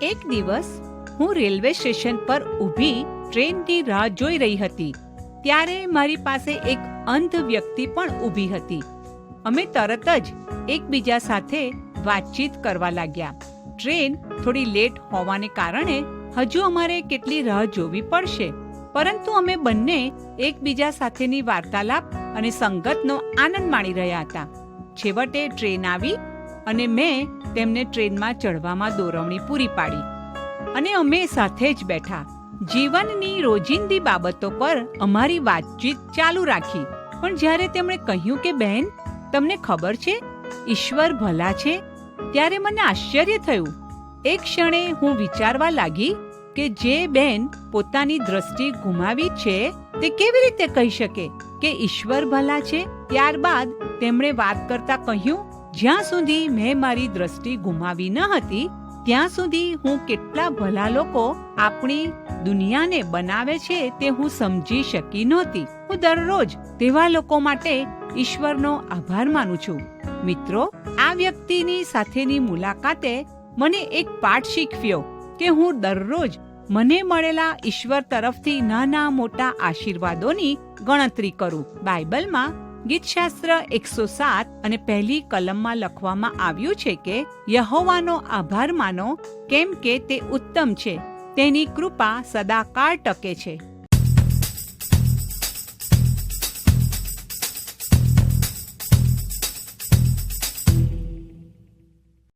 એક દિવસ હું રેલવે સ્ટેશન પર ઊભી ટ્રેનની રાહ જોઈ રહી હતી. ત્યારે મારી પાસે એક અંધ વ્યક્તિ પણ ઊભી હતી. અમે તરત જ એકબીજા સાથે વાતચીત કરવા લાગ્યા. ટ્રેન થોડી લેટ હોવાને કારણે હજુ અમારે કેટલી રાહ જોવી પડશે, પરંતુ અમે બંને એકબીજા સાથેની વાર્તાલાપ અને સંગતનો આનંદ માણી રહ્યા હતા. છેવટે ટ્રેન આવી અને મેં તેમને ટ્રેનમાં ચડવામાં દોરવણી પૂરી પાડી અને અમે સાથે જ બેઠા. જીવનની રોજિંદી બાબતો પર અમારી વાતચીત ચાલુ રાખી. પણ જ્યારે તેમણે કહ્યું કે બહેન, તમને ખબર છે ઈશ્વર ભલા છે, ત્યારે મને આશ્ચર્ય થયું. એક ક્ષણે હું વિચારવા લાગી કે જે બેન પોતાની દ્રષ્ટિ ગુમાવી છે તે કેવી રીતે કહી શકે કે ઈશ્વર ભલા છે. ત્યારબાદ તેમણે વાત કરતા કહ્યું, જ્યાં સુધી મેં મારી દ્રષ્ટિ ગુમાવી ન હતી ત્યાં સુધી હું કેટલા ભલા લોકો આપણી દુનિયાને બનાવે છે તે હું સમજી શકી નહોતી. હું દરરોજ તેવા લોકો માટે ઈશ્વરનો આભાર માનું છું. મિત્રો, આ વ્યક્તિની સાથેની મુલાકાતે મને એક પાઠ શીખવ્યો કે હું દરરોજ મને મળેલા ઈશ્વર તરફથી નાના મોટા આશીર્વાદોની ગણતરી કરું. બાઇબલમાં ગીતશાસ્ત્ર 107 અને 1 કલમમાં લખવામાં આવ્યું છે કે યહોવાનો આભાર માનો, કેમ કે તે ઉત્તમ છે, તેની કૃપા સદાકાળ ટકે છે.